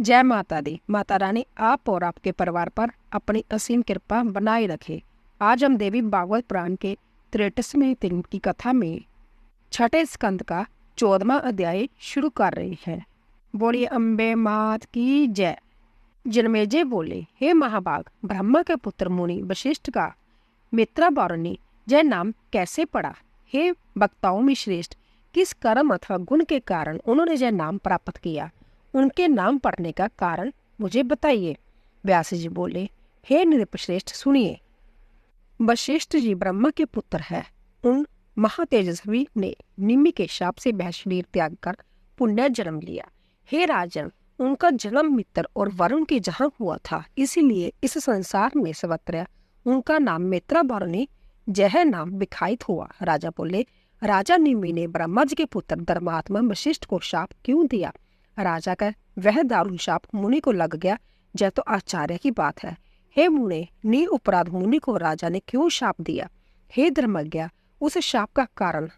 जय माता दी। माता रानी आप और आपके परिवार पर अपनी असीम कृपा बनाए रखे। आज हम देवी भागवत पुराण के 63वें दिन की कथा में छठे स्कंद का 14वां अध्याय शुरू कर रहे हैं। बोलिए अम्बे मात की जय। जनमेजय बोले, हे महाभाग, ब्रह्मा के पुत्र मुनि वशिष्ठ का मित्रा वारुणी यह नाम कैसे पड़ा? हे वक्ताओं में श्रेष्ठ, किस कर्म अथवा गुण के कारण उन्होंने यह नाम प्राप्त किया? उनके नाम पढ़ने का कारण मुझे बताइए। व्यास जी बोले, हे नृपश्रेष्ठ, सुनिए। वशिष्ठ जी ब्रह्मा के पुत्र है। उन महातेजस्वी ने निमि के शाप से वह शरीर त्याग कर पुण्य जन्म लिया। हे राजन, उनका जन्म मित्र और वरुण के जहाँ हुआ था, इसीलिए इस संसार में सर्वत्र उनका नाम मित्रा वारुणी जह नाम विखायित हुआ। राजा बोले, राजा निमि ने ब्रह्मा जी के पुत्र धर्मात्मा वशिष्ठ को शाप क्यों दिया? राजा का वह दारुण शाप मुनि को लग गया, यह तो आश्चर्य की बात है। हे मुनि, नी उपराध मुनि को राजा ने क्यों शाप दिया? हे धर्मज्ञ, उस शाप का कारण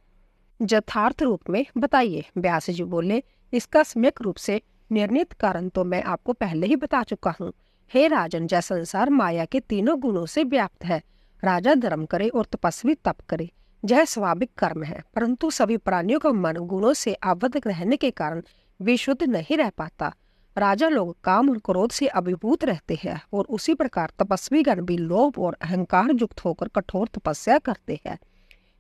यथार्थ रूप में बताइए। व्यास जी बोले, इसका सम्यक रूप से निर्णित कारण तो मैं आपको पहले ही बता चुका हूँ। हे राजन, जय संसार माया के तीनों गुणों से व्याप्त है। राजा धर्म करे और तपस्वी तप करे, यह स्वाभाविक कर्म है, परंतु सभी प्राणियों का मन गुणों से आबद्ध रहने के कारण विशुद्ध नहीं रह पाता। राजा लोग काम और क्रोध से अभिभूत रहते हैं और उसी प्रकार तपस्वीगण भी लोभ और अहंकार युक्त होकर कठोर तपस्या करते हैं।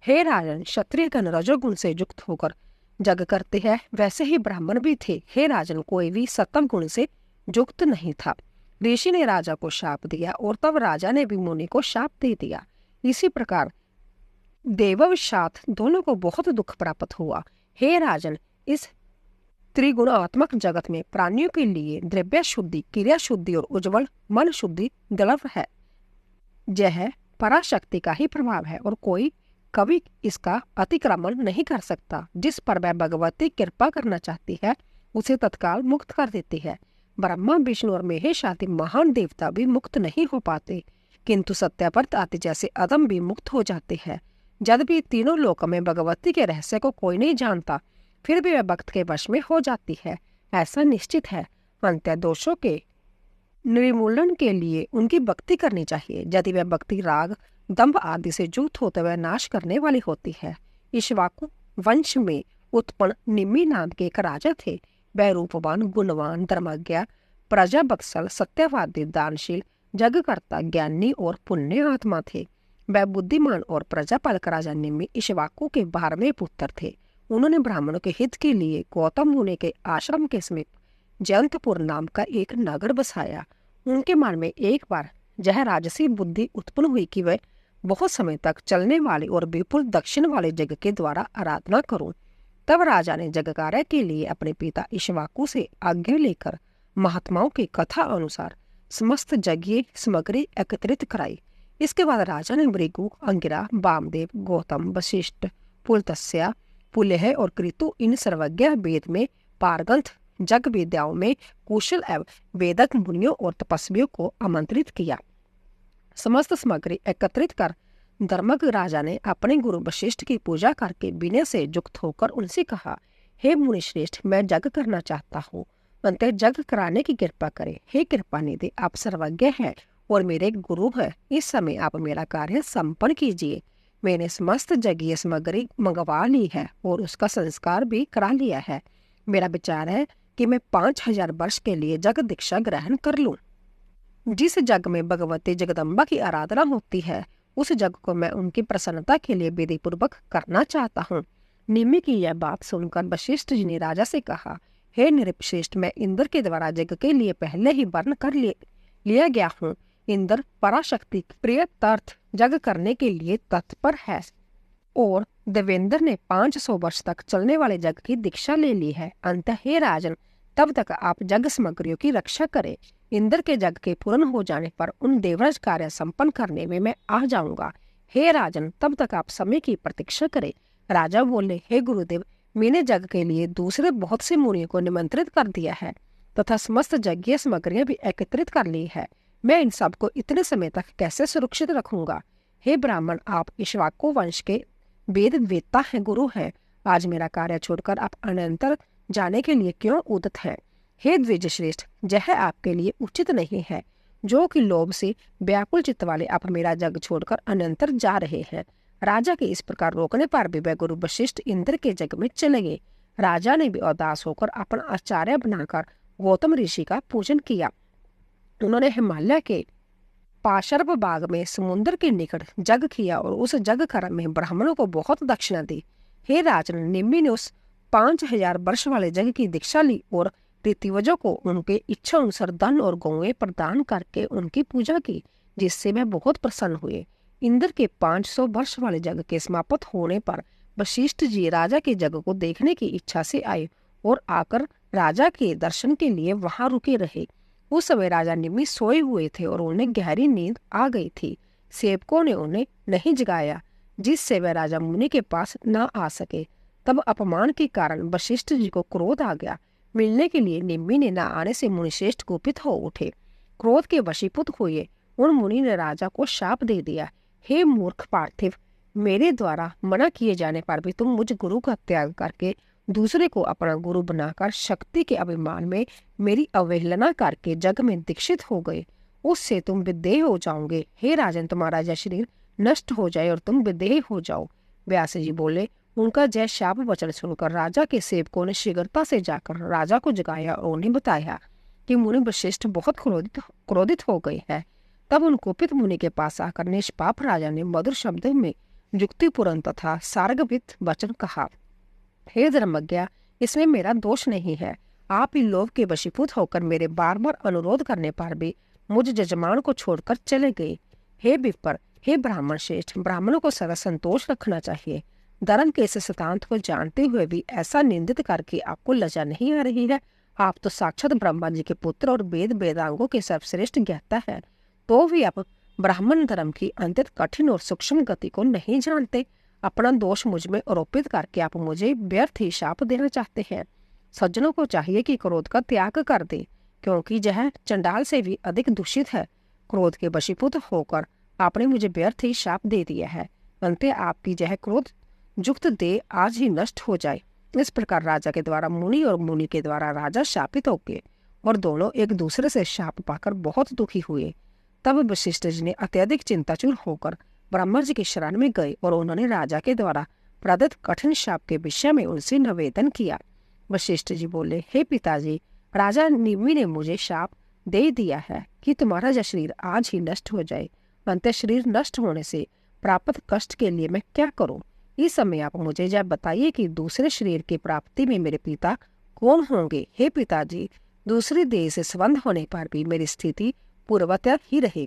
हे राजन, क्षत्रियगण रजोगुण से युक्त होकर जग करते हैं, वैसे ही ब्राह्मण भी थे। हे राजन, कोई भी सतम गुण से युक्त नहीं था। ऋषि ने राजा को शाप दिया और तब राजा ने भी मुनि को शाप दे दिया। इसी प्रकार देववशात दोनों को बहुत दुख प्राप्त हुआ। हे राजन, इस त्रिगुणात्मक जगत में प्राणियों के लिए द्रव्य शुद्धि, क्रिया शुद्धि और उज्जवल मन शुद्धि दुर्लभ है। यह पराशक्ति का ही प्रभाव है और कोई कभी इसका अतिक्रमण नहीं कर सकता। जिस पर वह भगवती कृपा करना चाहती है, उसे तत्काल मुक्त कर देती है। ब्रह्मा, विष्णु और महेश आदि महान देवता भी मुक्त नहीं हो पाते, किंतु सत्याव्रत आदि जैसे अदम भी मुक्त हो जाते हैं। जब भी तीनों लोकों में भगवती के रहस्य को कोई नहीं जानता, फिर भी वह भक्त के वश में हो जाती है, ऐसा निश्चित है। अंत्य दोषों के निर्मूलन के लिए उनकी भक्ति करनी चाहिए। यदि वह भक्ति राग, दंभ आदि से युक्त होते हुए नाश करने वाली होती है। इक्ष्वाकु वंश में उत्पन्न निमि नाम के एक राजा थे। वह रूपवान, गुणवान, धर्मज्ञ, प्रजावत्सल, सत्यवादी, दानशील, जगकर्ता, ज्ञानी और पुण्य आत्मा थे। वह बुद्धिमान और प्रजापालक राजा निमि इक्ष्वाकु के 12वें पुत्र थे। उन्होंने ब्राह्मणों के हित के लिए गौतम मुनि के आश्रम के समीप जयंतपुर नाम का एक नगर बसाया। उनके मन में एक बार यह राजसी बुद्धि उत्पन्न हुई कि वह बहुत समय तक चलने वाले और विपुल दक्षिण वाले जग के द्वारा आराधना करूं। तब राजा ने जग कार्य के लिए अपने पिता इक्ष्वाकु से आज्ञा लेकर महात्माओं की कथा अनुसार समस्त यज्ञ सामग्री एकत्रित कराई। इसके बाद राजा ने भृगु, अंगिरा, वामदेव, गौतम, वशिष्ठ, पुलत्स्य, पुलह और कृतु, इन सर्वज्ञ, वेद में पारंगत, जग विद्याओं में कुशल एवं वेदक मुनियों और तपस्वियों को आमंत्रित किया। समस्त सामग्री एकत्रित कर धर्मज्ञ राजा ने अपने गुरु वशिष्ठ की पूजा करके विनय से युक्त होकर उनसे कहा, हे मुनि श्रेष्ठ, मैं जग करना चाहता हूँ, अंतः जग कराने की कृपा करें। हे कृपा निधि, आप सर्वज्ञ हैं और मेरे गुरु हैं। इस समय आप मेरा कार्य संपन्न कीजिए। मैंने समस्त यज्ञ सामग्री मंगवा ली है और उसका संस्कार भी करा लिया है। मेरा विचार है कि मैं 5000 वर्ष के लिए जग दीक्षा ग्रहण कर लूं। जिस जग में भगवती जगदम्बा की आराधना होती है, उस जग को मैं उनकी प्रसन्नता के लिए विधि पूर्वक करना चाहता हूँ। निमि की यह बात सुनकर वशिष्ठ जी ने राजा से कहा, हे नृपश्रेष्ठ, मैं इंद्र के द्वारा जग के लिए पहले ही वर्ण कर लिया गया हूँ। इंद्र पराशक्ति प्रियतार्थ जग करने के लिए तत्पर है और देवेंद्र ने 500 वर्ष तक चलने वाले जग की दीक्षा ले ली है। अंतः हे राजन, तब तक आप जग सामग्रियों की रक्षा करें। इंद्र के जग के पूर्ण हो जाने पर उन देवराज कार्य संपन्न करने में मैं आ जाऊंगा। हे राजन, तब तक आप समय की प्रतीक्षा करें। राजा बोले, हे गुरुदेव, मैंने जग के लिए दूसरे बहुत से मुनियों को निमंत्रित कर दिया है तथा समस्त यज्ञ सामग्रियां भी एकत्रित कर ली है। मैं इन सबको इतने समय तक कैसे सुरक्षित रखूंगा? हे ब्राह्मण, आप इक्ष्वाकु वंश के वेद वेत्ता हैं, गुरु हैं। आज मेरा कार्य छोड़कर आप अनंतर जाने के लिए क्यों उद्यत हैं? हे द्विज श्रेष्ठ, यह आपके लिए उचित नहीं है, जो कि लोभ से व्याकुल चित्त वाले आप मेरा जग छोड़कर अनंतर जा रहे हैं। राजा के इस प्रकार रोकने पर भी वह गुरु वशिष्ठ इंद्र के जग में चले गए। राजा ने भी उदास होकर अपना आचार्य बनाकर गौतम ऋषि का पूजन किया। उन्होंने हिमालय के पाशर्व बाग में समुद्र के निकट जग किया और उस जग कर्म में ब्राह्मणों को बहुत दक्षिणा दी। हे राजन, निम्मी ने उस 5000 वर्ष वाले जग की दीक्षा ली और ऋतिवजों को उनके इच्छा अनुसार धन और गौएं प्रदान करके उनकी पूजा की, जिससे वे बहुत प्रसन्न हुए। इंद्र के 500 वर्ष वाले जग के समाप्त होने पर वशिष्ठ जी राजा के जग को देखने की इच्छा से आए और आकर राजा के दर्शन के लिए वहां रुके रहे। उस समय राजा निम्मी सोए हुए थे और उन्हें गहरी नींद आ गई थी। सेवकों ने उन्हें नहीं जगाया, जिससे वह राजा मुनि के पास न आ सके। तब अपमान के कारण वशिष्ठ जी को क्रोध आ गया। मिलने के लिए निम्मी ने न आने से मुनिश्रेष्ठ कुपित हो उठे। क्रोध के वशीभूत हुए उन मुनि ने राजा को शाप दे दिया, हे मूर्ख पार्थिव, मेरे द्वारा मना किए जाने पर भी तुम मुझ गुरु का त्याग करके दूसरे को अपना गुरु बनाकर शक्ति के अभिमान में मेरी अवहेलना करके जग में दीक्षित हो गए। उससे तुम विदेह हो जाओगे। हे राजन, तुम्हारा यह शरीर नष्ट हो जाए और तुम विदेह हो जाओ। व्यास जी बोले। उनका जय शाप वचन सुनकर राजा के सेवकों ने शीघ्रता से जाकर राजा को जगाया और उन्हें बताया कि मुनि वशिष्ठ बहुत क्रोधित हो गए हैं। तब उन कुपित मुनि के पास आकर निष्पाप राजा ने मधुर शब्द में युक्तिपूर्ण तथा सार्गवित वचन कहा, हे धर्मज्ञ, इसमें मेरा दोष नहीं है। आप ही लोभ के वशीभूत होकर मेरे बार बार अनुरोध करने पर भी मुझ जजमान को छोड़कर चले गए। हे विप्र, हे ब्राह्मण श्रेष्ठ, ब्राह्मणों को सदा संतोष रखना चाहिए। धर्म के इस सिद्धांत को जानते हुए भी ऐसा निंदित करके आपको लज्जा नहीं आ रही है। आप तो साक्षात ब्रह्मा जी के पुत्र और वेद वेदांगों के सर्वश्रेष्ठ ज्ञाता है, तो भी आप ब्राह्मण धर्म की अत्यंत कठिन और सूक्ष्म गति को नहीं जानते। अपना दोष मुझ में आरोपित करके आप मुझे व्यर्थ ही शाप देना चाहते हैं। सज्जनों को चाहिए कि क्रोध का त्याग कर दे, क्योंकि यह चंडाल से भी अधिक दूषित है। क्रोध के वशीभूत होकर आपने मुझे व्यर्थ ही शाप दे दिया है। अंत आपकी यह क्रोध युक्त देह आज ही नष्ट हो जाए। इस प्रकार राजा के द्वारा मुनि और मुनि के द्वारा राजा शापित हो गए और दोनों एक दूसरे से शाप पाकर बहुत दुखी हुए। तब वशिष्ठ जी ने अत्यधिक चिंताचूर होकर ब्रह्मा जी की शरण में गए और उन्होंने राजा के द्वारा प्रदत्त कठिन शाप के विषय में उनसे निवेदन किया। वशिष्ठ जी बोले, हे पिताजी, राजा निम्मी ने मुझे शाप दे दिया है कि तुम्हारा यह शरीर आज ही नष्ट हो जाए। अंत शरीर नष्ट होने से प्राप्त कष्ट के लिए मैं क्या करूं? इस समय आप मुझे यह बताइए कि दूसरे शरीर की प्राप्ति में मेरे पिता कौन होंगे? हे पिताजी, दूसरे देह से संबंध होने पर भी मेरी स्थिति पूर्ववत ही रहे।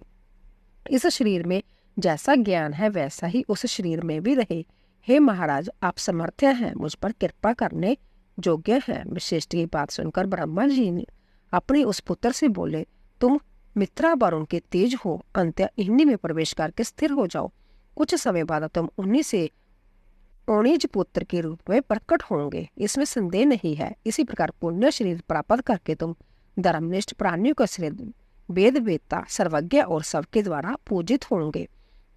इस शरीर में जैसा ज्ञान है वैसा ही उस शरीर में भी रहे। हे महाराज, आप समर्थ हैं, मुझ पर कृपा करने योग्य हैं। वशिष्ठ की बात सुनकर ब्रह्मा जी ने अपने उस पुत्र से बोले, तुम मित्रा वरुण के तेज हो, अंत्य इन्हीं में प्रवेश करके स्थिर हो जाओ। कुछ समय बाद तुम उन्हीं से ओणिज पुत्र के रूप में प्रकट होंगे, इसमें संदेह नहीं है। इसी प्रकार पुण्य शरीर प्राप्त करके तुम धर्मनिष्ठ प्राणियों का शरीर वेद वेदता सर्वज्ञ और सबके द्वारा पूजित होंगे।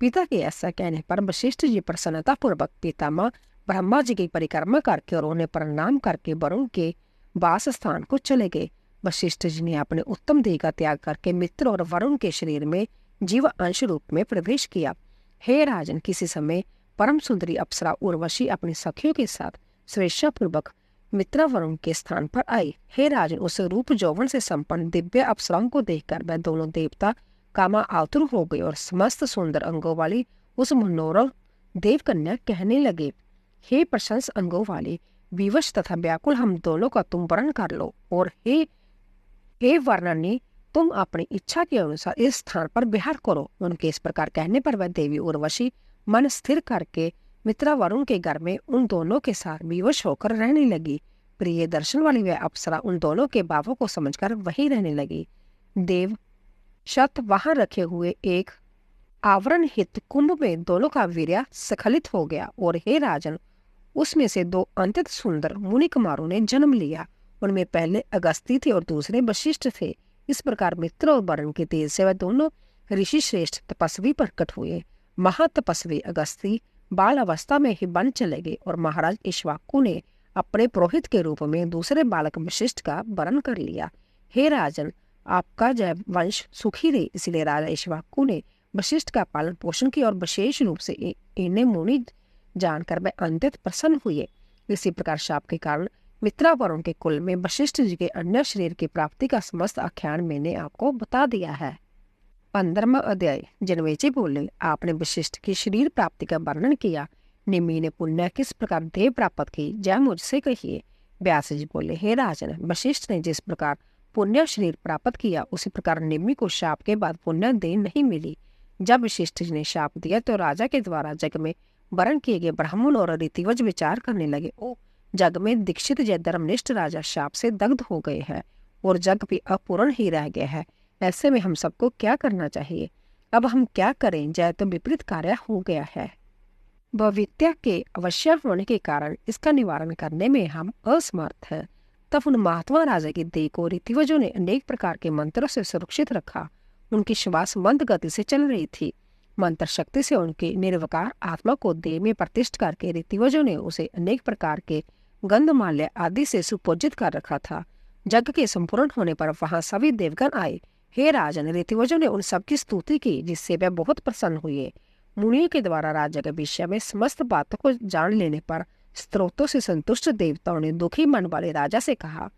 पिता के ऐसा कहने पर वशिष्ठ जी प्रसन्नता पूर्वक पितामह ब्रह्मा जी की परिक्रमा करके और उन्हें प्रणाम करके वरुण के वास स्थान को चले गए। वशिष्ठ जी ने अपने उत्तम देह का त्याग करके मित्र और वरुण के शरीर में जीव अंश रूप में प्रवेश किया। हे राजन, किसी समय परम सुंदरी अप्सरा उर्वशी अपनी सखियों के साथ स्वेच्छा पूर्वक मित्रा वरुण के स्थान पर आई। हे राजन, उस रूप यौवन से संपन्न दिव्य अप्सराओं को देखकर वह दोनों देवता कामा आतुर हो गए और समस्त सुंदर अंगों वाली उस मनोरम देवकन्या कहने लगे, हे प्रशंस अंगों वाले, विवश तथा व्याकुल हम दोनों का तुम वर्ण कर लो, और हे वर्णनी, तुम अपनी इच्छा के अनुसार इस स्थान पर विहार करो। उनके इस प्रकार कहने पर वह देवी उर्वशी मन स्थिर करके मित्रा वरुण के घर में उन दोनों के साथ विवश होकर रहने लगी। प्रिय दर्शन वाली वह अप्सरा उन दोनों के भावों को समझकर वहीं रहने लगी। देव शत वहां रखे हुए एक आवरण हित कुंभ में दोनों का वीर्य स्खलित हो गया और हे राजन, उसमें से दो अत्यंत सुंदर मुनि कुमारों ने जन्म लिया। उनमें पहले अगस्ती थे और दूसरे वशिष्ठ थे। इस प्रकार मित्र और वरुण के तेज से वह दोनों ऋषि श्रेष्ठ तपस्वी प्रकट हुए। महातपस्वी अगस्ती बाल अवस्था में ही बन चले गए और महाराज इक्ष्वाकु ने अपने पुरोहित के रूप में दूसरे बालक वशिष्ठ का वरण कर लिया। हे राजन, आपका जय वंश सुखी रहे। इसलिए राजा इक्ष्वाकु ने वशिष्ठ का पालन पोषण किया और विशेष रूप से इन्हें मुनि जानकर वह अत्यंत प्रसन्न हुए। इसी प्रकार शाप के कारण मित्रा और उनके कुल में वशिष्ठ जी के अन्य शरीर की प्राप्ति का समस्त आख्यान मैंने आपको बता दिया है। 15वां अध्याय। जनमेजय बोले, आपने वशिष्ठ की शरीर प्राप्ति का वर्णन किया। निमि ने पुण्य किस प्रकार देह प्राप्त की, जय मुझसे कहिए। व्यास जी बोले, हे राजन, वशिष्ठ ने जिस प्रकार पुण्य शरीर प्राप्त किया उसी प्रकार निमि को शाप के बाद पुण्य देह नहीं मिली। जब वशिष्ठ जी ने शाप दिया तो राजा के द्वारा जग में वर्ण किए गए ब्राह्मण और रीतिवज विचार करने लगे। ओ जग में दीक्षित जय धर्मनिष्ठ राजा शाप से दग्ध हो गए हैं और जग भी अपूर्ण ही रह गया है। ऐसे में हम सबको क्या करना चाहिए? अब हम क्या करें? जय तो विपरीत कार्य हो गया है। भवित्या के अवश्य होने के कारण इसका निवारण करने में हम असमर्थ हैं। तब उन महात्मा राजा की देह को रीतिवजों ने अनेक प्रकार के मंत्रों से सुरक्षित रखा। उनकी श्वास मंद गति से चल रही थी। मंत्र शक्ति से उनके निर्विकार आत्मा को देह में प्रतिष्ठित करके रीतिवजों ने उसे अनेक प्रकार के गंधमाल्य आदि से सुपूजित कर रखा था। जग के संपूर्ण होने पर वहां सभी देवगण आए। हे राजन, रीतिवजों ने उन सबकी स्तुति की, जिससे वे बहुत प्रसन्न हुए। मुनियों के द्वारा राजा के विषय में समस्त बातों को जान लेने पर स्त्रोतों से संतुष्ट देवताओं ने दुखी मन वाले राजा से कहा,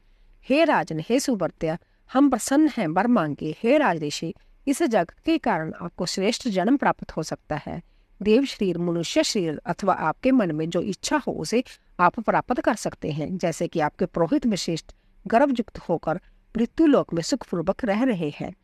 हे राजन, हे सुवर्त्य, हम प्रसन्न हैं, वर मांगे। हे राजऋषि, इस जग के कारण आपको श्रेष्ठ जन्म प्राप्त हो सकता है। देव शरीर, मनुष्य शरीर अथवा आपके मन में जो इच्छा हो उसे आप प्राप्त कर सकते हैं। जैसे कि आपके पुरोहित वशिष्ठ गर्भयुक्त होकर मृत्युलोक में सुखपूर्वक रह रहे हैं।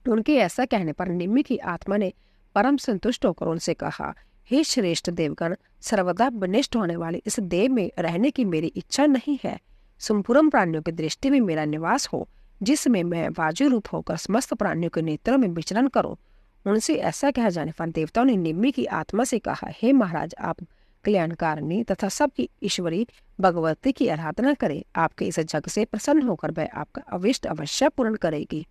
उनके ऐसा कहने पर निमि की आत्मा ने परम संतुष्ट होकर उनसे कहा, हे श्रेष्ठ देवगण, सर्वदा विनिष्ट होने वाले इस देह में रहने की मेरी इच्छा नहीं है। संपूर्ण प्राणियों की दृष्टि में मेरा निवास हो, जिसमें मैं वाजु रूप होकर समस्त प्राणियों के नेत्रों में विचरण करूं। उनसे ऐसा कह जाने पर देवताओं ने निमि की आत्मा से कहा, हे महाराज, आप कल्याणकारिणी तथा सबकी ईश्वरी भगवती की आराधना करें। आपके इस जग से प्रसन्न होकर वह आपका अविष्ट अवश्य पूर्ण करेगी।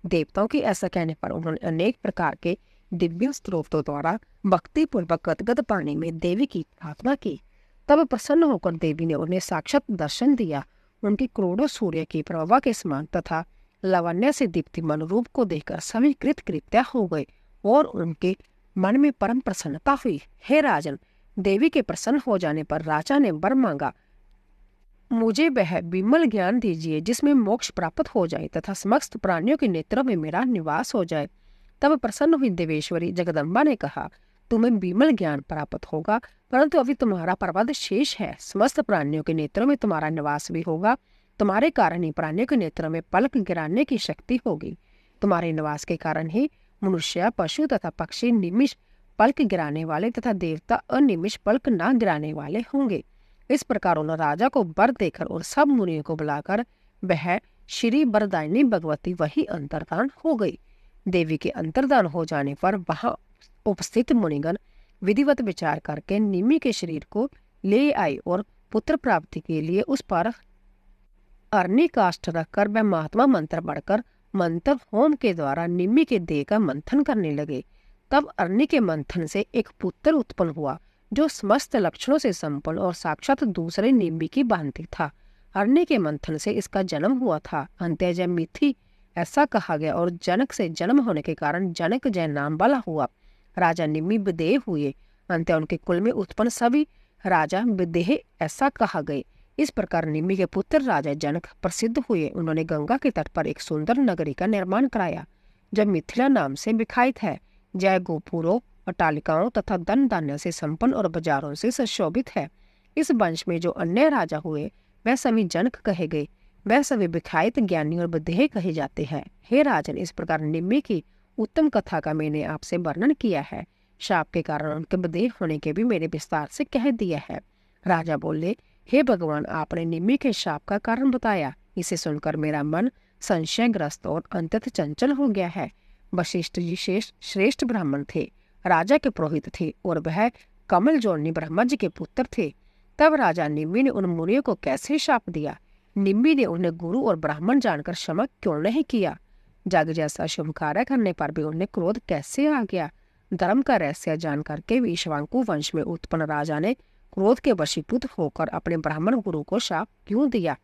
देवताओं की ऐसा कहने पर उन्होंने अनेक प्रकार के दिव्य स्त्रोतों द्वारा भक्ति पूर्वक गदगद पानी में देवी की प्रार्थना की। तब प्रसन्न होकर देवी ने उन्हें साक्षात दर्शन दिया। उनकी करोड़ों सूर्य की प्रभा के समान तथा लावण्य से दीप्तिमान रूप को देखकर सभी कृतकृत्या हो गए और उनके मन में परम प्रसन्नता हुई। हे राजन, देवी के प्रसन्न हो जाने पर राजा ने वर मांगा, मुझे वह विमल ज्ञान दीजिए जिसमें मोक्ष प्राप्त हो जाए तथा समस्त प्राणियों के नेत्रों में मेरा निवास हो जाए। तब प्रसन्न हुई देवेश्वरी जगदम्बा ने कहा, तुम्हें विमल ज्ञान प्राप्त होगा, परंतु अभी तुम्हारा प्रबंध शेष है। समस्त प्राणियों के नेत्रों में तुम्हारा निवास भी होगा। तुम्हारे कारण ही प्राणियों के नेत्रों में पलक गिराने की शक्ति होगी। तुम्हारे निवास के कारण ही मनुष्य, पशु तथा पक्षी निमिष पलक गिराने वाले तथा देवता अनिमिष पलक न गिराने वाले होंगे। इस प्रकार उन्होंने राजा को वर देकर और सब मुनियों को बुलाकर वह श्री वरदायिनी भगवती वही अंतर्धान हो गई। देवी के अंतर्धान हो जाने पर वहां उपस्थित मुनिगण विधिवत विचार करके निमि के शरीर को ले आई और पुत्र प्राप्ति के लिए उस पर अग्नि काष्ठ रखकर वह महात्मा मंत्र बढ़कर मंत्र होम के द्वारा निमि के देह का मंथन करने लगे। तब अग्नि के मंथन से एक पुत्र उत्पन्न हुआ जो समस्त लक्षणों से संपन्न और साक्षात दूसरे निमि की भांति था। अग्नि के मंथन से इसका जन्म हुआ था। अंत्यजय मिथि ऐसा कहा गया और जनक से जन्म होने के कारण जनक जय नाम वाला हुआ। राजा निमि विदेह हुए। अंत्य उनके कुल में उत्पन्न सभी राजा विदेह ऐसा कहा गए। इस प्रकार निमि के पुत्र राजा जनक प्रसिद्ध हुए। उन्होंने गंगा के तट पर एक सुंदर नगरी का निर्माण कराया जो मिथिला नाम से विख्यात है। जय गोपुरों, अटालिकाओं तथा धन धान्य से संपन्न और बाजारों से सुशोभित है। इस वंश में जो अन्य राजा हुए वह सभी जनक कहे गए। वह सभी विख्यात ज्ञानी और विदेह कहे जाते हैं। हे राजन, इस प्रकार निमि की उत्तम कथा का मैंने आपसे वर्णन किया है। शाप के कारण उनके विदेह होने के भी मैंने विस्तार से कह दिया है। राजा बोले, हे भगवान, आपने निमि के शाप का कारण बताया। इसे सुनकर मेरा मन संशयग्रस्त और अंततः चंचल हो गया है। वशिष्ठ जी श्रेष्ठ ब्राह्मण थे, राजा के पुरोहित थे और वह कमल जोड़नी ब्रह्मा जी के पुत्र थे। तब राजा निमि ने उन मुनियों को कैसे शाप दिया? निमि ने उन्हें गुरु और ब्राह्मण जानकर क्षमा क्यों नहीं किया? जग जैसा शुभ कार्य करने पर भी उन्हें क्रोध कैसे आ गया? धर्म का रहस्य जान करके भी इक्ष्वाकु वंश में उत्पन्न राजा ने क्रोध के वशीभूत होकर अपने ब्राह्मण गुरु को शाप क्यों दिया?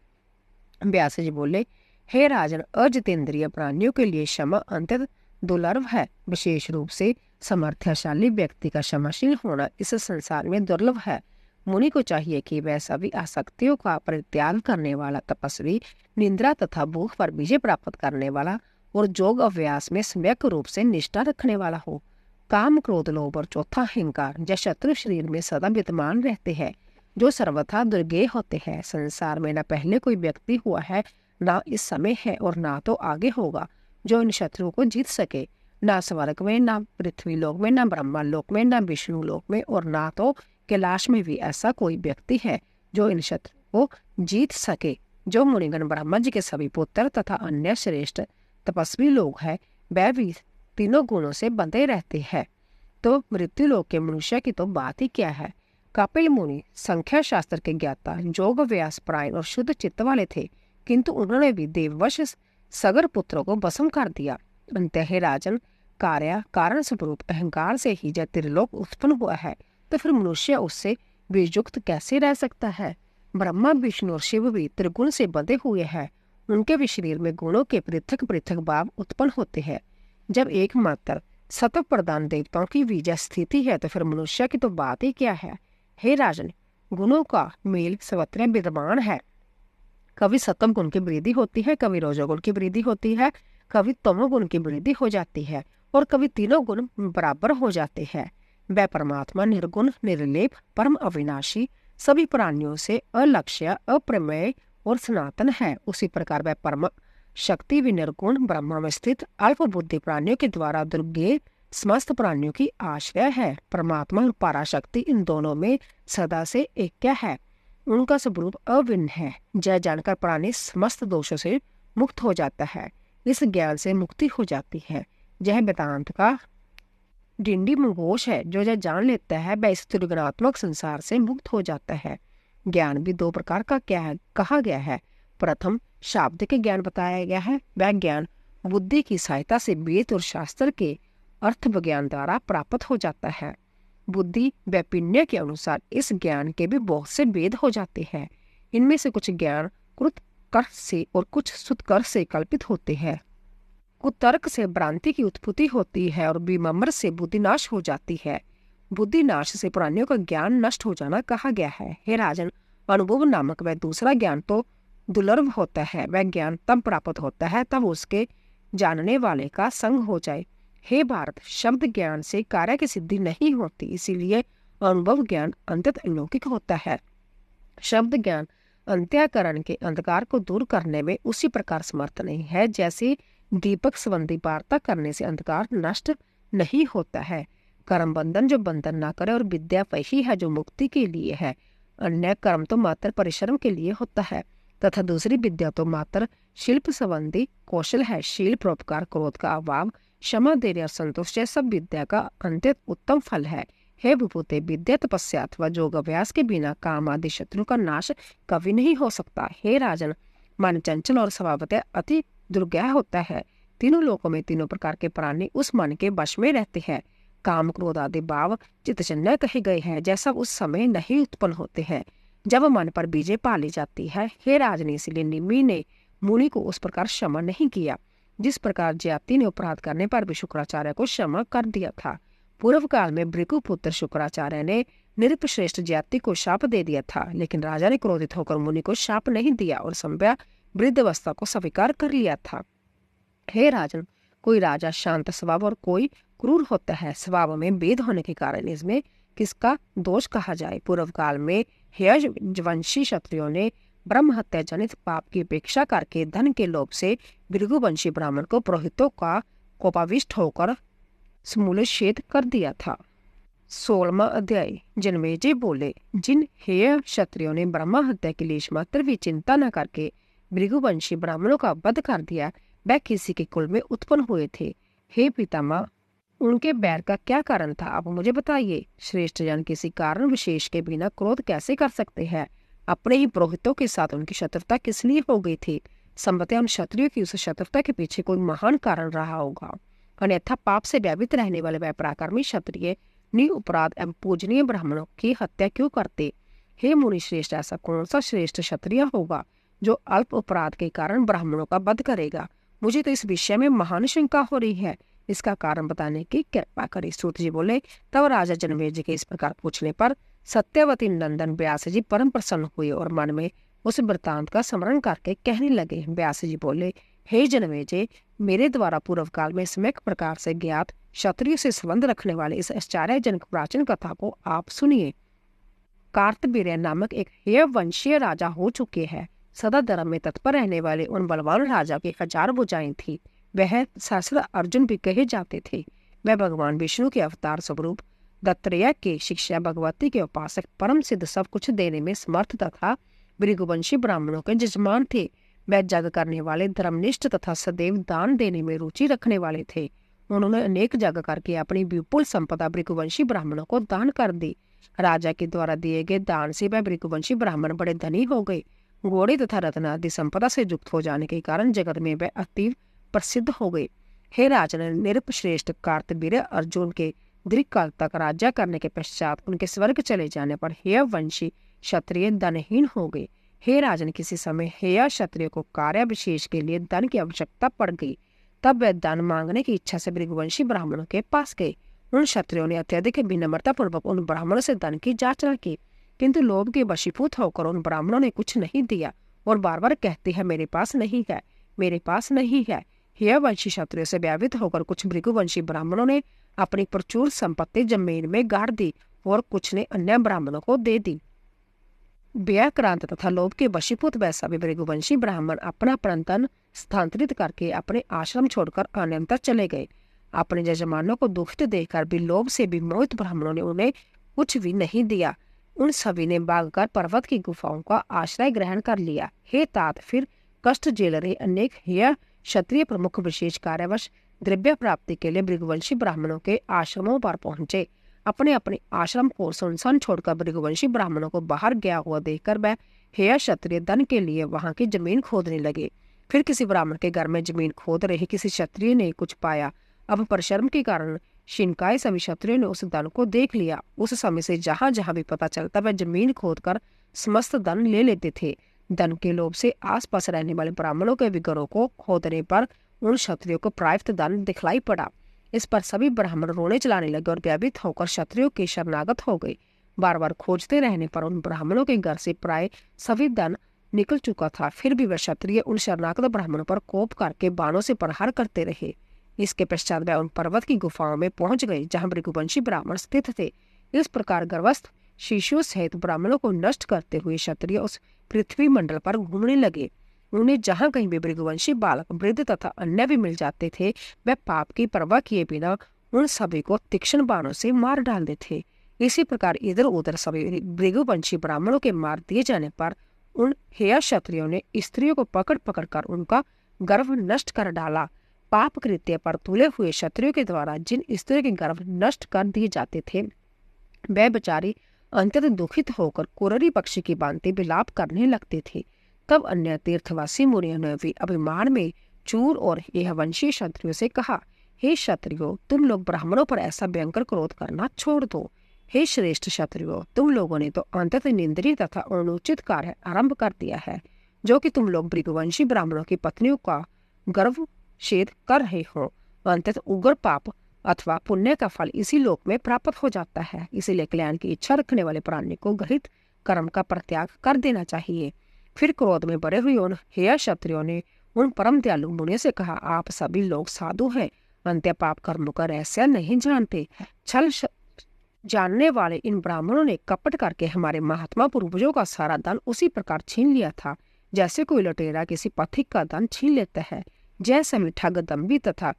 व्यास जी बोले, हे राजन, अजितेंद्रिय प्राणियों के लिए क्षमा अत्यंत दुर्लभ है। विशेष रूप से समर्थशाली व्यक्ति का क्षमाशील होना इस संसार में दुर्लभ है। मुनि को चाहिए कि वह सभी आसक्तियों का परित्याग करने वाला तपस्वी, निंद्रा तथा भूख पर विजय प्राप्त करने वाला और योग अभ्यास में सम्यक रूप से निष्ठा रखने वाला हो। काम, क्रोध, लोभ और चौथा अहंकार जो शत्रु शरीर में सदा विद्यमान रहते हैं, जो सर्वथा दुर्गेय होते हैं। संसार में न पहले कोई व्यक्ति हुआ है, ना इस समय है और ना तो आगे होगा, जो इन शत्रुओं को जीत सके। ना स्वर्ग में, ना पृथ्वी लोक में, ना ब्रह्मा लोक में, ना विष्णु लोक में और ना तो कैलाश में भी ऐसा कोई व्यक्ति है जो इन शत्रुओं को जीत सके। जो मुनिगण ब्रह्मा जी के सभी पुत्र तथा अन्य श्रेष्ठ तपस्वी लोग हैं, वह भी तीनों गुणों से बंधे रहते हैं, तो मृत्यु लोक के मनुष्य की तो बात ही क्या है। कपिल मुनि संख्या शास्त्र के ज्ञाता, योग व्यास परायण और शुद्ध चित्त वाले थे, किंतु उन्होंने भी देववश सगर पुत्रों को भस्म कर दिया। अंत हे राजन, कारण स्वरूप अहंकार से ही जब त्रिलोक उत्पन्न हुआ है, तो फिर मनुष्य उससे वियुक्त कैसे रह सकता है? ब्रह्मा, विष्णु और शिव भी त्रिगुण से बंधे हुए हैं। उनके भी शरीर में गुणों के पृथक पृथक भाव उत्पन्न होते हैं। जब एकमात्र सत्व प्रधान देवताओं की विजय स्थिति है, तो फिर मनुष्य की तो बात ही क्या है। हे राजन, गुणों का मेल सर्वत्र विद्यमान है। कभी सत्व गुण की वृद्धि होती है, कभी रजोगुण की वृद्धि होती है, कभी तमोगुण की वृद्धि हो जाती है और कभी तीनों गुण बराबर हो जाते हैं। वह परमात्मा निर्गुण, निर्लेप, परम अविनाशी, सभी प्राणियों से अलक्ष्य, अप्रमेय और सनातन है। उसी प्रकार वह परम शक्ति भी निर्गुण ब्रह्मा में स्थित अल्प बुद्धि प्राणियों के द्वारा दुर्गेय समस्त प्राणियों की आश्रय है। परमात्मा और पराशक्ति इन दोनों में सदा से ऐक्य है। उनका स्वरूप अभिन्न है। जय जानकर प्राणी समस्त दोषों से मुक्त हो जाता है। इस ज्ञान से मुक्ति हो जाती है। यह वेदांत का डिंडी मुंगोश है। जो जान लेता है, वह इस त्रिगुणात्मक संसार से मुक्त हो जाता है। ज्ञान भी दो प्रकार का कहा गया है। प्रथम शाब्दिक ज्ञान बताया गया है। वह ज्ञान बुद्धि की सहायता से वेद और शास्त्र के अर्थ विज्ञान द्वारा प्राप्त हो जाता है। बुद्धि वैपिन्य के अनुसार इस ज्ञान के भी बहुत से भेद हो जाते हैं। इनमें से कुछ ज्ञान कृत कर्ष से और कुछ सुतकर्ष से कल्पित होते हैं। कुतर्क से भ्रांति की उत्पत्ति होती है और विमर्श से बुद्धि नाश हो जाती है। बुद्धि नाश से प्राणियों का ज्ञान नष्ट हो जाना कहा गया है। हे राजन, अनुभव नामक वह दूसरा ज्ञान तो दुर्लभ होता है। वह ज्ञान तब प्राप्त होता है तब उसके जानने वाले का संग हो जाए। हे भारत, शब्द ज्ञान से कार्य की सिद्धि नहीं होती, इसीलिए अनुभव ज्ञान अंततः अलौकिक होता है। शब्द ज्ञान अंत्यकरण के अंधकार को दूर करने में उसी प्रकार समर्थ नहीं है जैसे दीपक संबंधी वार्ता करने से अंधकार नष्ट नहीं होता है। कर्म बंधन जो बंधन ना करे और विद्या वही है जो मुक्ति के लिए है। अन्य कर्म तो मात्र परिश्रम के लिए होता है तथा दूसरी विद्या तो मात्र शिल्प संबंधी कौशल है। शील, परोपकार, क्रोध का अभाव, क्षमा, धैर्य और संतोष सब विद्या का अंत्य उत्तम फल है। हे विभूते, विद्या, तपस्या अथवा योग अभ्यास के बिना काम आदि शत्रु का नाश कभी नहीं हो सकता। हे राजन, मन चंचल और स्वभावतः अति दुर्गह होता है। तीनों लोकों में तीनों प्रकार के प्राणी उस मन के वश में रहते हैं। काम, क्रोध आदि भाव चित्तजन्य कहे गए हैं, जैसा उस समय नहीं उत्पन्न होते हैं जब मन पर विजय पा ली जाती है। हे राजन, इसलिए निमि ने मुनि को उस प्रकार क्षमा नहीं किया जिस प्रकार जयाति ने अपराध करने पर भी शुक्राचार्य को क्षमा कर दिया था। पूर्व काल में भृगु पुत्र शुक्राचार्य ने निरपश्रेष्ठ जयाति को शाप दे दिया था, लेकिन राजा ने क्रोधित होकर मुनि को शाप नहीं दिया और संभ्या वृद्धावस्था को स्वीकार कर लिया था। हे राजन, कोई राजा शांत स्वभाव और कोई क्रूर होता है। स्वभाव में भेद होने के कारण इसमें किसका दोष कहा जाए। पूर्व काल में यजवंशी क्षत्रियों ने ब्रह्म हत्या जनित पाप की उपेक्षा करके धन के लोभ से भृगुवंशी ब्राह्मण को पुरोहितों का कोपाविष्ट होकर समूलच्छेद कर दिया था। 16वां अध्याय। जन्मेजय बोले, जिन हेय क्षत्रियों ने ब्रह्म हत्या के लिए मात्र भी चिंता न करके भृगुवंशी ब्राह्मणों का वध कर दिया, वह किसी के कुल में उत्पन्न हुए थे। हे पितामह, उनके बैर का क्या कारण था, आप मुझे बताइए। श्रेष्ठ जन किसी कारण विशेष के बिना क्रोध कैसे कर सकते हैं? अपने ही पुरोहितों के साथ उनकी शत्रुता किस लिए हो गई थी? संभवतः उन क्षत्रियों की उस शत्रुता के पीछे कोई महान कारण रहा होगा, अन्यथा पाप से व्यापित रहने वाले वह पराक्रमी क्षत्रिय निरपराध एवं पूजनीय ब्राह्मणों की हत्या क्यों करते? हे मुनि श्रेष्ठ, ऐसा कौन सा श्रेष्ठ क्षत्रिय होगा जो अल्प अपराध के कारण ब्राह्मणों का वध करेगा? मुझे तो इस विषय में महान शंका हो रही है, इसका कारण बताने की कृपा करें। सूत जी बोले, तब राजा जनमेजय के इस प्रकार पूछने पर सत्यवती नंदन व्यास जी परम प्रसन्न हुए और मन में उस वृतांत का स्मरण करके कहने लगे। व्यास जी बोले, हे जनमेजय, मेरे द्वारा पूर्व काल में सम्यक प्रकार से ज्ञात क्षत्रिय से संबंध रखने वाले इस आश्चर्यजनक प्राचीन कथा को आप सुनिए। कार्तवीर्य नामक एक हेय वंशीय राजा हो चुके हैं। सदा धर्म में तत्पर रहने वाले उन बलवान राजा की 1000 भुजाएं थी। वह सहस्र अर्जुन भी कहे जाते थे। वह भगवान विष्णु के अवतार स्वरूप दत्तात्रेय के शिष्य, भगवती के उपासक, परम सिद्ध, सब कुछ देने में समर्थ तथा भृगुवंशी ब्राह्मणों के जजमान थे। वह जग करने वाले, धर्मनिष्ठ तथा सदैव दान देने में रुचि रखने वाले थे। उन्होंने अनेक जग करके अपनी विपुल संपदा भृगुवंशी ब्राह्मणों को दान कर दी। राजा के द्वारा दिए गए दान से वह भृगुवंशी ब्राह्मण बड़े धनी हो गए। घोड़े तथा रत्न आदि संपदा से युक्त हो जाने के कारण जगत में वह अति प्रसिद्ध हो गए। हे राजन, निरपश्रेष्ठ कार्तवीर्य अर्जुन के दीर्घ काल तक राज्य करने के पश्चात उनके स्वर्ग चले जाने पर हेय वंशी क्षत्रिय धनहीन हो गए। हे राजन, किसी समय हेय क्षत्रिय को कार्य विशेष के लिए धन की आवश्यकता पड़ गई। तब वह धन मांगने की इच्छा से भृगुवंशी ब्राह्मणों के पास गए। उन क्षत्रियों ने अत्यधिक विनम्रता पूर्वक उन ब्राह्मणों से धन की याचना की, किंतु लोभ के वशीभूत होकर उन ब्राह्मणों ने कुछ नहीं दिया और बार बार कहते हैं, मेरे पास नहीं है, मेरे पास नहीं है। हेय वंशी क्षत्रियों से व्यावित होकर कुछ भृगुवंशी ब्राह्मणों ने अपनी प्रचुर संपत्ति जमीन में गाड़ दी और कुछ ने अन्य ब्राह्मणों को दे दी। व्यक्रांत तथा लोभ के वशीभूत वह सभी भृगुवंशी ब्राह्मण अपना धन स्थानांतरित करके अपने आश्रम छोड़कर अन्यंतर चले गए। अपने जजमानों को दुखित देखकर भी लोभ से विमोहित ब्राह्मणों ने उन्हें कुछ भी नहीं दिया। उन सभी ने भागकर पर्वत की गुफाओं का आश्रय ग्रहण कर लिया। हे तात, फिर कष्ट झेल रहे अनेक हेय क्षत्रिय प्रमुख विशेष कार्यवश द्रव्य प्राप्ति के लिए भृगुवंशी ब्राह्मणों के आश्रमों पर पहुंचे। अपने अपने आश्रम को सुनसान छोड़कर भृगुवंशी ब्राह्मणों को बाहर गया हुआ देखकर वह हेय क्षत्रिय धन के लिए वहां की जमीन खोदने लगे। फिर किसी ब्राह्मण के घर में जमीन खोद रहे किसी क्षत्रिय ने कुछ पाया। अब परिश्रम के कारण शिनकाय सभी क्षत्रियों ने उस धन को देख लिया। उस समय से जहां जहां भी पता चलता वह जमीन खोदकर समस्त धन ले लेते थे। धन के लोभ से आसपास रहने वाले ब्राह्मणों के विग्रहों को खोदने पर उन क्षत्रियों को प्राप्त धन दिखलाई पड़ा। इस पर सभी ब्राह्मण रोने चलाने लगे और भयभीत होकर क्षत्रियों के शरणागत हो गए। बार बार खोजते रहने पर उन ब्राह्मणों के घर से प्राय सभी धन निकल चुका था। फिर भी वह क्षत्रिय उन शरणागत ब्राह्मणों पर कोप करके बाणों से प्रहार करते रहे। इसके पश्चात वह उन पर्वत की गुफाओं में पहुंच गए जहां भृगुवंशी ब्राह्मण स्थित थे। इस प्रकार गर्भस्थ शिशुओं सहित ब्राह्मणों को नष्ट करते हुए क्षत्रिय उस पृथ्वी मंडल पर घूमने लगे। उन्हें जहां कहीं भी भृगुवंशी बालक, वृद्ध तथा अन्य भी मिल जाते थे, वह पाप की परवाह किए बिना उन सभी को तीक्ष्ण बाणों से मार डालते थे। इसी प्रकार इधर उधर सभी भृगुवंशी ब्राह्मणों के मार दिए जाने पर उन हेय क्षत्रियों ने स्त्रियों को पकड़ पकड़ कर उनका गर्भ नष्ट कर डाला। पाप कृत्य पर तुले हुए क्षत्रियों के द्वारा जिन स्त्रियों के गर्भ नष्ट कर दिए जाते थे, वह बेचारी अंततः दुखित होकर कुररी पक्षी की भांति विलाप करने लगते थे। तब अन्य तीर्थवासी मुनियों ने भी अभिमान में चूर और हेयवंशी क्षत्रियों से कहा, हे क्षत्रियो, तुम लोग ब्राह्मणों पर ऐसा भयंकर क्रोध करना छोड़ दो। हे श्रेष्ठ क्षत्रियो, तुम लोगों ने तो अंततः निंदनीय तथा अनुचित कार्य आरंभ कर दिया है, जो कि तुम लोग भृगुवंशी ब्राह्मणों की पत्नियों का गर्भ छेद कर रहे हो। अंततः उग्र पाप अथवा पुण्य का फल इसी लोक में प्राप्त हो जाता है। इसीलिए कल्याण की इच्छा रखने वाले प्राणी को गृहीत कर्म का परित्याग कर देना चाहिए। फिर क्रोध में भरे हुए उन हेय क्षत्रियों ने उन परम दयालु मुनियों से कहा, आप सभी लोग साधु हैं, अंत्य पाप कर्मों का रहस्य नहीं जानते। छल जानने वाले इन ब्राह्मणों ने कपट करके हमारे महात्मा पूर्वजों का सारा धन उसी प्रकार छीन लिया था, जैसे कोई लुटेरा किसी पथिक का धन छीन लेता है। जैसे में ठग, दम्भी तथा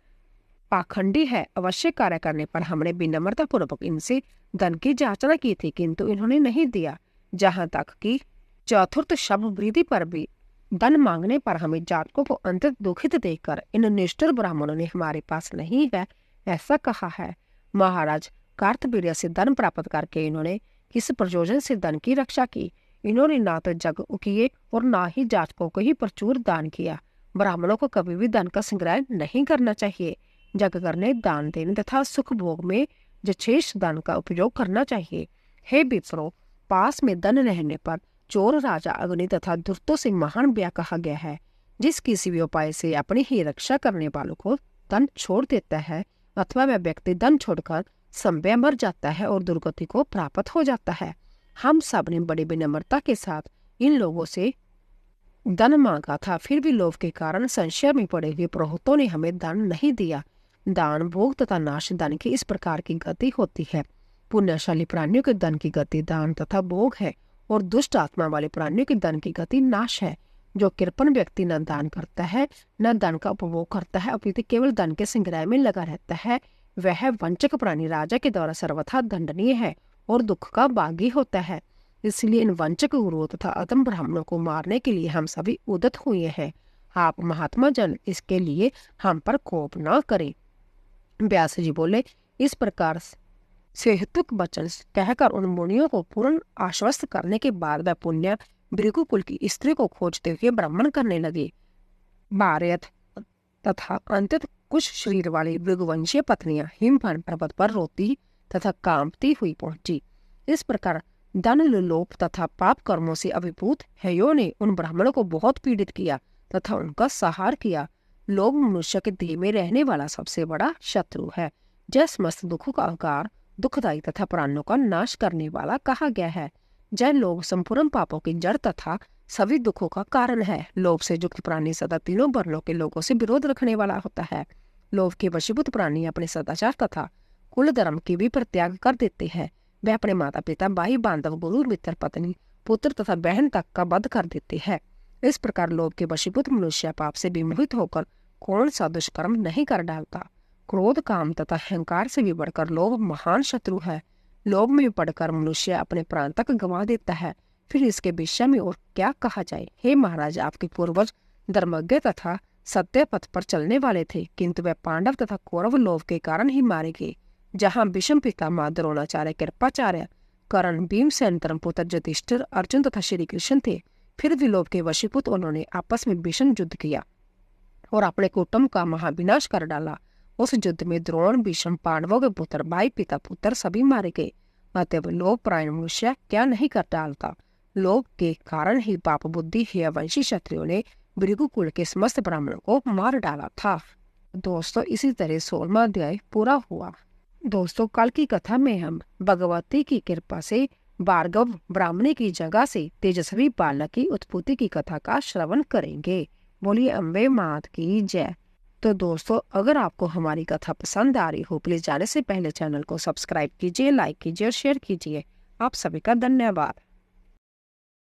पाखंडी है। अवश्य कार्य करने पर हमने विनम्रता पूर्वक इनसे धन की याचना की थी, किंतु इन्होंने नहीं दिया। जहां तक कि चतुर्थ शब्द वृद्धि पर भी धन मांगने पर हमें जातकों को अंतत दुखित देखकर इन निष्ठुर ब्राह्मणों ने हमारे पास नहीं है ऐसा कहा है। महाराज, कार्तवीर्य से धन प्राप्त करके इन्होंने किस प्रयोजन से धन की रक्षा की? इन्होंने ना तो जग किए और ना ही जातकों को ही प्रचुर दान किया। ब्राह्मणों को कभी भी धन का संग्रह नहीं करना चाहिए। जग करने, दान देने तथा सुख भोग में यथेष्ट धन का उपयोग करना चाहिए। हे विप्रो, पास में धन रहने पर चोर राजा अग्नि तथा दुष्टों से महान व्यय कहा गया है। जिस किसी भी उपाय से अपनी ही रक्षा करने वालों को धन छोड़ देता है अथवा वह व्यक्ति धन छोड़कर संभय मर जाता है और दुर्गति को प्राप्त हो जाता है। हम सब ने बड़ी विनम्रता के साथ इन लोगों से धन मांगा था, फिर भी लोभ के कारण संशय में पड़े हुए पुरोहितों ने हमें धन नहीं दिया। दान, भोग तथा नाश धन की इस प्रकार की गति होती है। पुण्यशाली प्राणियों के धन की गति दान तथा भोग है और दुष्ट आत्मा वाले प्राणियों के धन की गति नाश है। जो कृपण व्यक्ति न दान करता है न धन का उपभोग करता है अपितु केवल धन के संग्रह में लगा रहता है, वह वंचक प्राणी राजा के द्वारा सर्वथा दंडनीय है और दुख का भागी होता है। इसलिए इन वंचक गुरुओं तथा अधम ब्राह्मणों को मारने के लिए हम सभी उद्यत हुए हैं। आप महात्मा जन इसके लिए हम पर कोप न करें। व्यास जी बोले, इस प्रकार से हेतुक वचन कहकर उन मुनियों को पूर्ण आश्वस्त करने के बाद वह पुण्य भृगुकुल की स्त्री को खोजते हुए भ्रमण करने लगे। भारत तथा अंतत कुछ शरीर वाली भृगुवंशीय पत्नियां हिमवन पर्वत पर रोती तथा कांपती हुई पहुंची। इस प्रकार धन, लोभ तथा पाप कर्मों से अभिभूत हेयो ने उन ब्राह्मणों को बहुत पीड़ित किया तथा उनका संहार किया। लोभ मनुष्य के देह में रहने वाला सबसे बड़ा शत्रु है। जय समस्त दुखों का आकार, दुखदायी तथा प्राणों का नाश करने वाला कहा गया है। जय लोभ संपूर्ण पापों की जड़ तथा सभी दुखों का कारण है। लोभ से युक्त प्राणी सदा तीनों वर्णों के लोगों से विरोध रखने वाला होता है। लोभ के वशीभूत प्राणी अपने सदाचार तथा कुल धर्म की भी परित्याग कर देते हैं। वह अपने माता पिता, भाई, बांधव, गुरु, मित्र, पत्नी, पुत्र तथा बहन तक का वध कर देते हैं। इस प्रकार लोभ के वशीभूत मनुष्य पाप से विमोहित होकर कौन सा दुष्कर्म नहीं कर डालता। क्रोध, काम तथा अहंकार से भी बढ़कर लोभ महान शत्रु है। लोभ में पड़कर मनुष्य अपने प्राण तक गंवा देता है। फिर इसके विषय में और क्या कहा जाए। हे महाराज, आपके पूर्वज धर्मज्ञ तथा सत्य पथ पर चलने वाले थे, किंतु वे पांडव तथा कौरव लोभ के कारण ही मारे गए। जहाँ भीष्म पितामह, द्रोणाचार्य, कृपाचार्य, कर्ण, भीमसेन, धर्मपुत्र युधिष्ठिर, अर्जुन तथा श्री कृष्ण थे, फिर भी लोभ के वशीभूत उन्होंने आपस में भीषण युद्ध किया और अपने कुटुंब का महाविनाश कर डाला। उस युद्ध में द्रोण, भीष्म, पांडवों के पुत्र, भाई, पिता, पुत्र सभी मारे गए। अतः लोभ प्राण मनुष्य क्या नहीं कर डालता। लोभ के कारण ही पाप बुद्धि हेयवंशी क्षत्रियों ने भृगुकुल के समस्त ब्राह्मणों को मार डाला था। दोस्तों, इसी तरह 16वां अध्याय पूरा हुआ। दोस्तों, कल की कथा में हम भगवती की कृपा से भार्गव ब्राह्मणी की जगह से तेजस्वी बालक की उत्पत्ति की कथा का श्रवण करेंगे। बोलिए अम्बे मात की जय। तो दोस्तों, अगर आपको हमारी कथा पसंद आ रही हो, प्लीज जाने से पहले चैनल को सब्सक्राइब कीजिए, लाइक कीजिए और शेयर कीजिए। आप सभी का धन्यवाद।